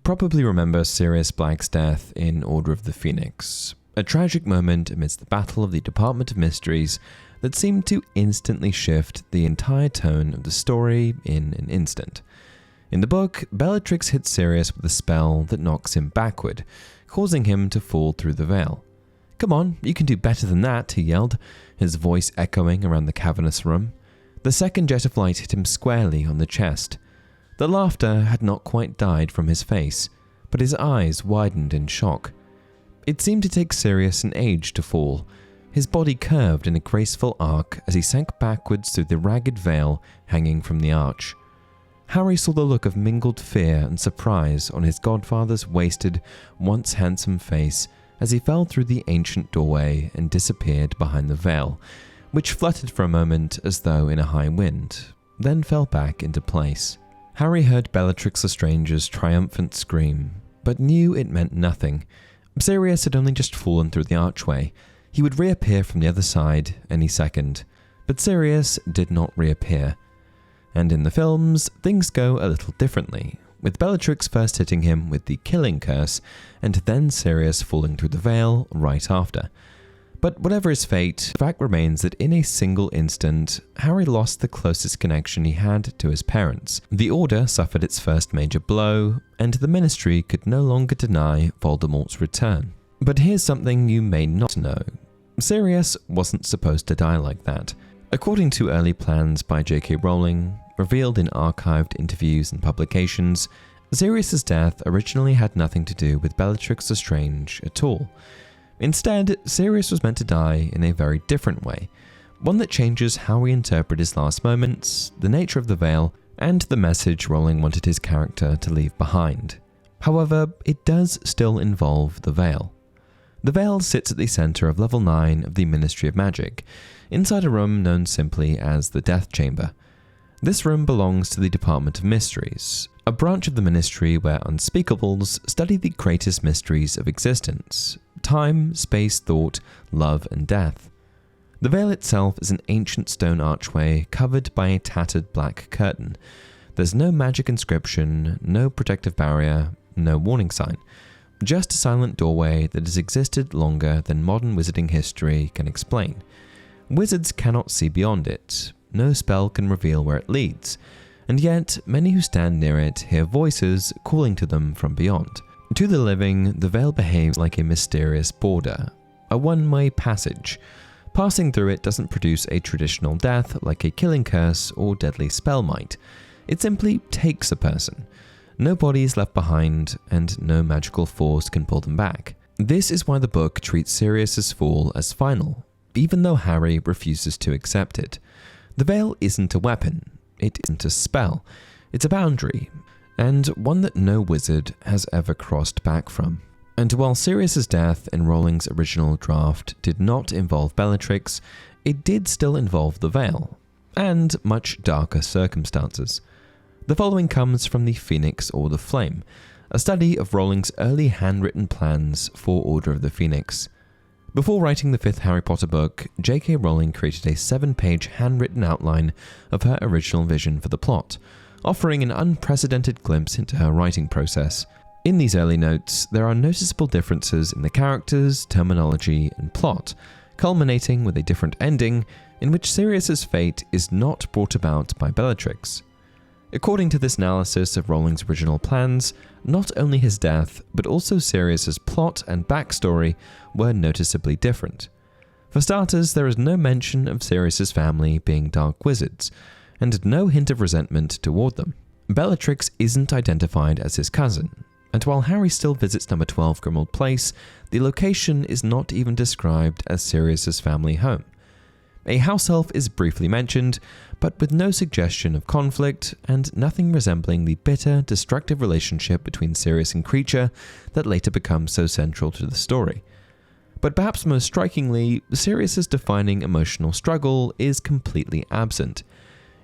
probably remember Sirius Black's death in Order of the Phoenix, a tragic moment amidst the battle of the Department of Mysteries that seemed to instantly shift the entire tone of the story in an instant. In the book, Bellatrix hits Sirius with a spell that knocks him backward, causing him to fall through the veil. "Come on, you can do better than that," he yelled, his voice echoing around the cavernous room. The second jet of light hit him squarely on the chest. The laughter had not quite died from his face, but his eyes widened in shock. It seemed to take Sirius an age to fall. His body curved in a graceful arc as he sank backwards through the ragged veil hanging from the arch. Harry saw the look of mingled fear and surprise on his godfather's wasted, once handsome face as he fell through the ancient doorway and disappeared behind the veil, which fluttered for a moment as though in a high wind, then fell back into place. Harry heard Bellatrix Lestrange's triumphant scream, but knew it meant nothing. Sirius had only just fallen through the archway. He would reappear from the other side any second, but Sirius did not reappear. And in the films, things go a little differently, with Bellatrix first hitting him with the killing curse, and then Sirius falling through the veil right after. But whatever his fate, the fact remains that in a single instant, Harry lost the closest connection he had to his parents. The Order suffered its first major blow, and the Ministry could no longer deny Voldemort's return. But here's something you may not know. Sirius wasn't supposed to die like that. According to early plans by J.K. Rowling, revealed in archived interviews and publications, Sirius's death originally had nothing to do with Bellatrix Lestrange at all. Instead, Sirius was meant to die in a very different way, one that changes how we interpret his last moments, the nature of the veil, and the message Rowling wanted his character to leave behind. However, it does still involve the veil. The veil sits at the center of Level 9 of the Ministry of Magic, inside a room known simply as the Death Chamber. This room belongs to the Department of Mysteries, a branch of the Ministry where unspeakables study the greatest mysteries of existence: time, space, thought, love, and death. The veil itself is an ancient stone archway covered by a tattered black curtain. There's no magic inscription, no protective barrier, no warning sign. Just a silent doorway that has existed longer than modern wizarding history can explain. Wizards cannot see beyond it. No spell can reveal where it leads. And yet, many who stand near it hear voices calling to them from beyond. To the living, the veil behaves like a mysterious border, a one-way passage. Passing through it doesn't produce a traditional death like a killing curse or deadly spell might. It simply takes a person. No body is left behind, and no magical force can pull them back. This is why the book treats Sirius's fall as final, even though Harry refuses to accept it. The veil isn't a weapon, it isn't a spell, it's a boundary, and one that no wizard has ever crossed back from. And while Sirius's death in Rowling's original draft did not involve Bellatrix, it did still involve the veil, and much darker circumstances. The following comes from the Phoenix or the Flame, a study of Rowling's early handwritten plans for Order of the Phoenix. Before writing the fifth Harry Potter book, J.K. Rowling created a 7-page handwritten outline of her original vision for the plot, offering an unprecedented glimpse into her writing process. In these early notes, there are noticeable differences in the characters, terminology, and plot, culminating with a different ending in which Sirius's fate is not brought about by Bellatrix. According to this analysis of Rowling's original plans, not only his death, but also Sirius's plot and backstory were noticeably different. For starters, there is no mention of Sirius's family being dark wizards, and no hint of resentment toward them. Bellatrix isn't identified as his cousin, and while Harry still visits number 12 Grimmauld Place, the location is not even described as Sirius's family home. A house elf is briefly mentioned, but with no suggestion of conflict and nothing resembling the bitter, destructive relationship between Sirius and Kreacher that later becomes so central to the story. But perhaps most strikingly, Sirius's defining emotional struggle is completely absent.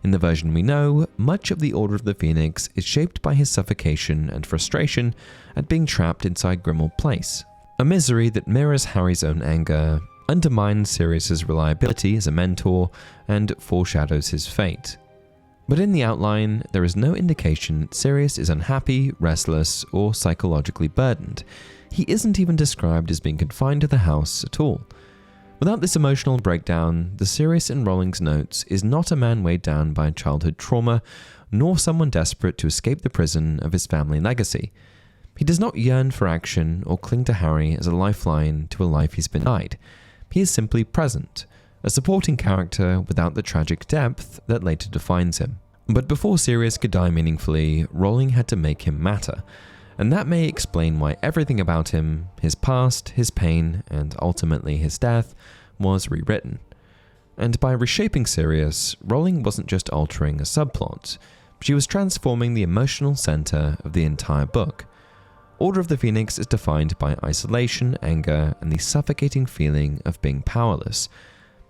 In the version we know, much of the Order of the Phoenix is shaped by his suffocation and frustration at being trapped inside Grimmauld Place, a misery that mirrors Harry's own anger, undermines Sirius's reliability as a mentor, and foreshadows his fate. But in the outline, there is no indication that Sirius is unhappy, restless, or psychologically burdened. He isn't even described as being confined to the house at all. Without this emotional breakdown, the Sirius in Rowling's notes is not a man weighed down by childhood trauma, nor someone desperate to escape the prison of his family legacy. He does not yearn for action or cling to Harry as a lifeline to a life he's been denied. He is simply present, a supporting character without the tragic depth that later defines him. But before Sirius could die meaningfully, Rowling had to make him matter, and that may explain why everything about him, his past, his pain, and ultimately his death, was rewritten. And by reshaping Sirius, Rowling wasn't just altering a subplot, she was transforming the emotional center of the entire book. Order of the Phoenix is defined by isolation, anger, and the suffocating feeling of being powerless.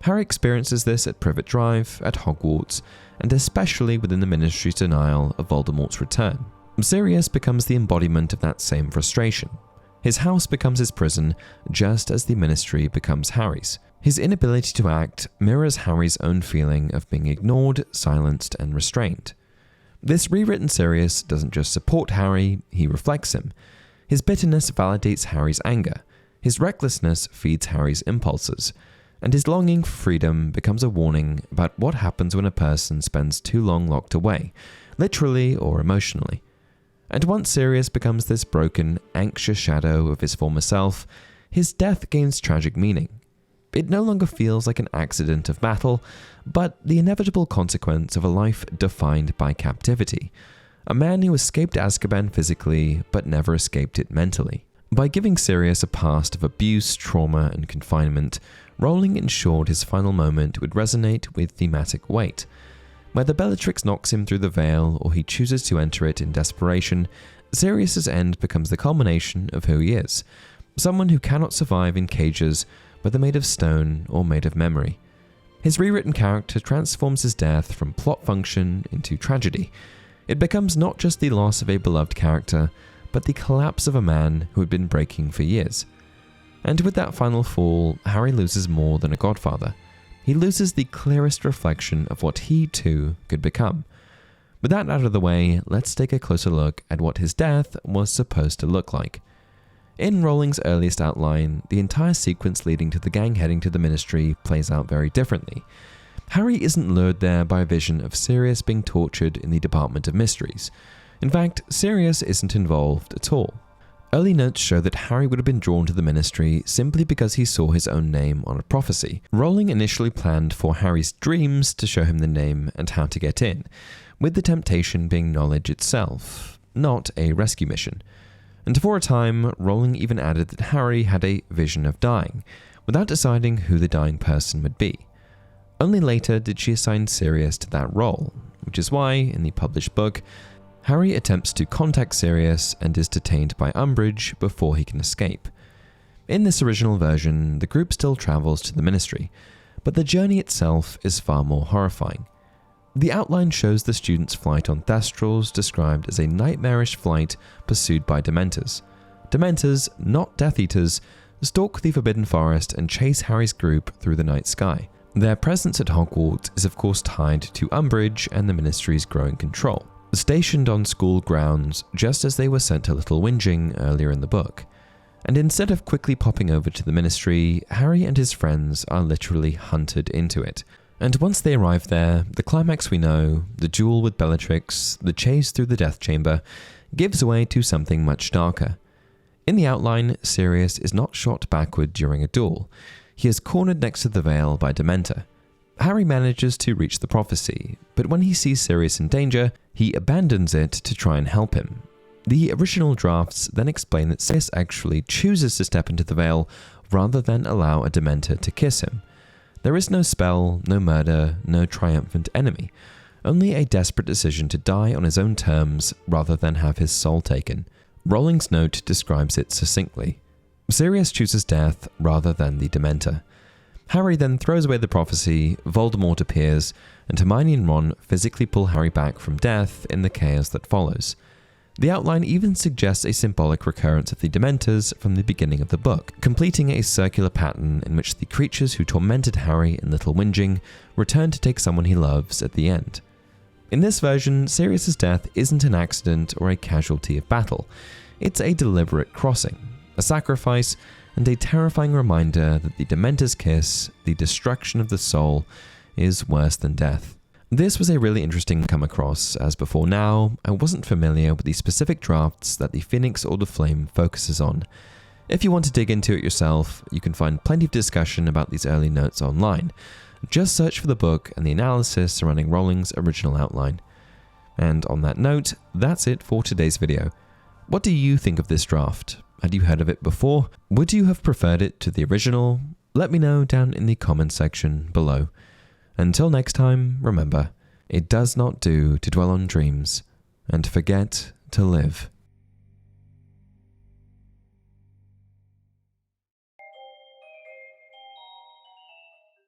Harry experiences this at Privet Drive, at Hogwarts, and especially within the Ministry's denial of Voldemort's return. Sirius becomes the embodiment of that same frustration. His house becomes his prison, just as the Ministry becomes Harry's. His inability to act mirrors Harry's own feeling of being ignored, silenced, and restrained. This rewritten Sirius doesn't just support Harry, he reflects him. His bitterness validates Harry's anger, his recklessness feeds Harry's impulses, and his longing for freedom becomes a warning about what happens when a person spends too long locked away, literally or emotionally. And once Sirius becomes this broken, anxious shadow of his former self, his death gains tragic meaning. It no longer feels like an accident of battle, but the inevitable consequence of a life defined by captivity. A man who escaped Azkaban physically, but never escaped it mentally. By giving Sirius a past of abuse, trauma, and confinement, Rowling ensured his final moment would resonate with thematic weight. Whether Bellatrix knocks him through the veil or he chooses to enter it in desperation, Sirius's end becomes the culmination of who he is. Someone who cannot survive in cages, whether made of stone or made of memory. His rewritten character transforms his death from plot function into tragedy. It becomes not just the loss of a beloved character, but the collapse of a man who had been breaking for years. And with that final fall, Harry loses more than a godfather. He loses the clearest reflection of what he too could become. With that out of the way, let's take a closer look at what his death was supposed to look like. In Rowling's earliest outline, the entire sequence leading to the gang heading to the Ministry plays out very differently. Harry isn't lured there by a vision of Sirius being tortured in the Department of Mysteries. In fact, Sirius isn't involved at all. Early notes show that Harry would have been drawn to the Ministry simply because he saw his own name on a prophecy. Rowling initially planned for Harry's dreams to show him the name and how to get in, with the temptation being knowledge itself, not a rescue mission. And for a time, Rowling even added that Harry had a vision of dying, without deciding who the dying person would be. Only later did she assign Sirius to that role, which is why, in the published book, Harry attempts to contact Sirius and is detained by Umbridge before he can escape. In this original version, the group still travels to the Ministry, but the journey itself is far more horrifying. The outline shows the students' flight on Thestrals described as a nightmarish flight pursued by Dementors. Dementors, not Death Eaters, stalk the Forbidden Forest and chase Harry's group through the night sky. Their presence at Hogwarts is of course tied to Umbridge and the Ministry's growing control. Stationed on school grounds just as they were sent to Little Whinging earlier in the book. And instead of quickly popping over to the Ministry, Harry and his friends are literally hunted into it. And once they arrive there, the climax we know, the duel with Bellatrix, the chase through the Death Chamber, gives way to something much darker. In the outline, Sirius is not shot backward during a duel. He is cornered next to the veil by Dementor. Harry manages to reach the prophecy, but when he sees Sirius in danger, he abandons it to try and help him. The original drafts then explain that Sirius actually chooses to step into the veil rather than allow a Dementor to kiss him. There is no spell, no murder, no triumphant enemy, only a desperate decision to die on his own terms rather than have his soul taken. Rowling's note describes it succinctly. Sirius chooses death rather than the Dementor. Harry then throws away the prophecy, Voldemort appears, and Hermione and Ron physically pull Harry back from death in the chaos that follows. The outline even suggests a symbolic recurrence of the Dementors from the beginning of the book, completing a circular pattern in which the creatures who tormented Harry in Little Whinging return to take someone he loves at the end. In this version, Sirius's death isn't an accident or a casualty of battle. It's a deliberate crossing, a sacrifice, and a terrifying reminder that the Dementor's kiss, the destruction of the soul, is worse than death. This was a really interesting come across, as before now, I wasn't familiar with the specific drafts that the Phoenix Order Flame focuses on. If you want to dig into it yourself, you can find plenty of discussion about these early notes online. Just search for the book and the analysis surrounding Rowling's original outline. And on that note, that's it for today's video. What do you think of this draft? Had you heard of it before? Would you have preferred it to the original? Let me know down in the comments section below. Until next time, remember, it does not do to dwell on dreams and forget to live.